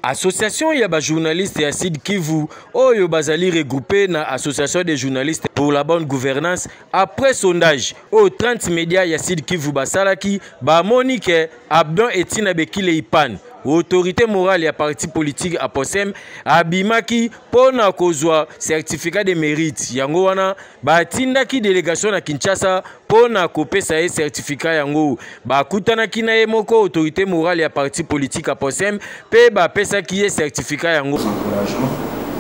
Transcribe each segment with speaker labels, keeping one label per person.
Speaker 1: Association ya ba journaliste ya Sud Kivu oyo bazali regroupé na association des journalistes pour la bonne gouvernance après sondage au 30 médias ya Sud Kivu basalaki ba Monique Abdon Etina Bekile Ipan autorité morale ya parti politique Aposem abimaki pona kozwa certificat de mérite yango wana batindaki délégation na Kinshasa pona kopesa certificat yango bakutanaki na ye moko autorité morale ya parti politique Aposem pe bapesa ki ye certificat yango.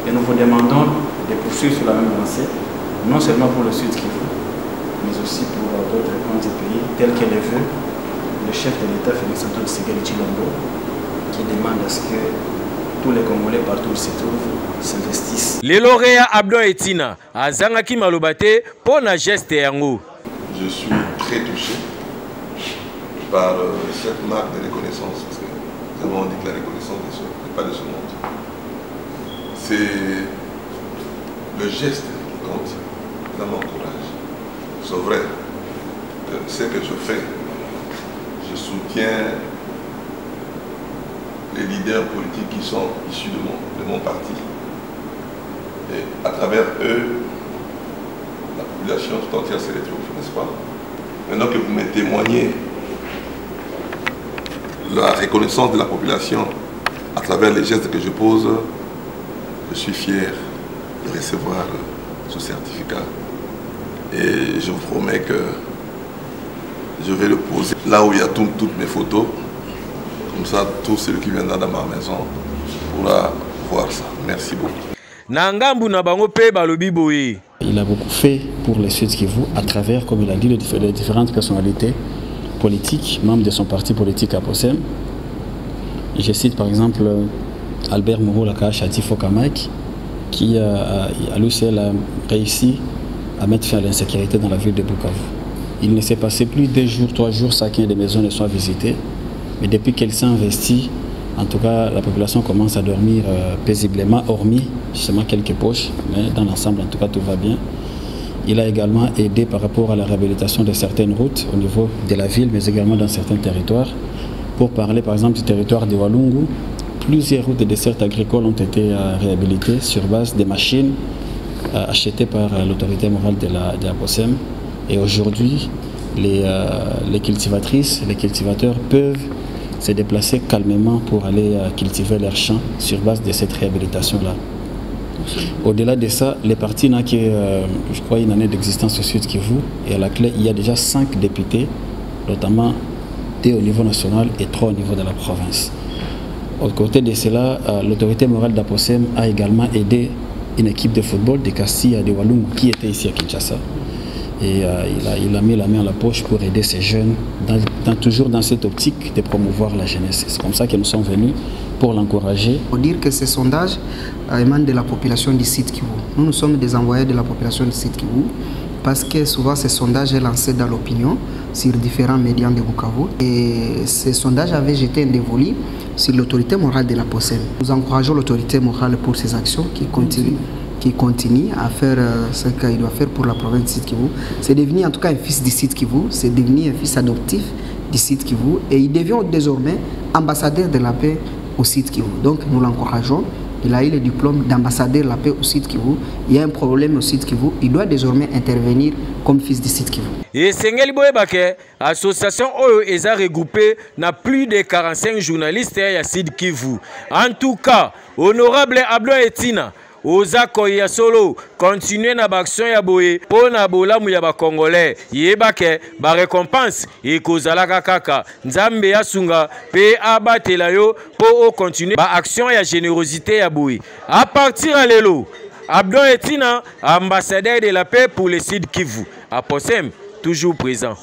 Speaker 2: Et nous vous demandons de poursuivre sur la même lancée, non seulement pour le Sud Kivu, mais aussi pour d'autres coins du pays, tels que le veut le chef de l'État, Félix Antoine Tshisekedi Tshilombo, qui demande à ce que tous les Congolais partout où ils se trouvent s'investissent.
Speaker 1: Le lauréat Abdon Etina azangaki malobate pour na geste yango.
Speaker 3: Je suis très touché par cette marque de reconnaissance, parce que nous avons dit que la reconnaissance n'est pas de ce monde. C'est le geste qui compte, ça m'encourage. C'est vrai, ce que je fais, je soutiens les leaders politiques qui sont issus de mon parti. Et à travers eux, la population tout entière se retrouve, n'est-ce pas? Maintenant que vous me témoignez la reconnaissance de la population à travers les gestes que je pose, je suis fier de recevoir ce certificat. Et je vous promets que je vais le poser là où il y a toutes mes photos. Comme ça, tout celui qui viendra dans ma maison pourra voir ça. Merci beaucoup.
Speaker 4: Il a beaucoup fait pour les Sud Kivu à travers, comme il a dit, les différentes personnalités politiques, membres de son parti politique Aposem. Je cite par exemple Albert Mouro Chati Fokamak, qui à lui seul a réussi à mettre fin à l'insécurité dans la ville de Bukavu. Il ne s'est passé plus 2 jours, 3 jours sans qu'une des maisons ne soit visitée. Mais depuis qu'elle s'est investie, en tout cas, la population commence à dormir paisiblement, hormis justement quelques poches. Mais dans l'ensemble, en tout cas, tout va bien. Il a également aidé par rapport à la réhabilitation de certaines routes au niveau de la ville, mais également dans certains territoires. Pour parler par exemple du territoire de Walungu, plusieurs routes de dessertes agricoles ont été réhabilitées sur base des machines achetées par l'autorité morale de la Aposem. Et aujourd'hui, les cultivatrices, les cultivateurs peuvent se déplacer calmement pour aller cultiver leurs champs sur base de cette réhabilitation-là. Au-delà de ça, les partis n'ont que, je crois, une année d'existence au Sud Kivu. Et à la clé, il y a déjà 5 députés, notamment 2 au niveau national et 3 au niveau de la province. Au côté de cela, l'autorité morale d'Aposem a également aidé une équipe de football de Castilla de Walungu qui était ici à Kinshasa. Et il a mis la main à la poche pour aider ces jeunes, toujours dans cette optique de promouvoir la jeunesse. C'est comme ça que nous sommes venus pour l'encourager.
Speaker 5: Il faut dire que ces sondages émanent de la population du Sud Kivu. Nous sommes des envoyés de la population du Sud Kivu parce que souvent ces sondages sont lancés dans l'opinion sur différents médias de Bukavu. Et ces sondages avaient jeté un dévolu sur l'autorité morale de l'Aposem. Nous encourageons l'autorité morale pour ces actions qui continue à faire ce qu'il doit faire pour la province du Sud Kivu. C'est devenu en tout cas un fils du Sud Kivu, c'est devenu un fils adoptif du Sud Kivu et il devient désormais ambassadeur de la paix au Sud Kivu. Donc nous l'encourageons. Il a eu le diplôme d'ambassadeur de la paix au Sud Kivu. Il y a un problème au Sud Kivu. Il doit désormais intervenir comme fils du Sud Kivu.
Speaker 1: Et Sengeli Boyebake, association Oyo Eza regroupée na plus de 45 journalistes à Sud Kivu. En tout cas, honorable Abdon Etina, Oza koya solo continuer na action ya boye pona bolamu ya ba Congolais yebake ba récompense et kozalaka kaka nzambe ya sunga pe abatela yo po continuer ba action ya générosité ya boye à partir à lelo Abdon Etina ambassadeur de la paix pour le Sud Kivu Aposem toujours présent.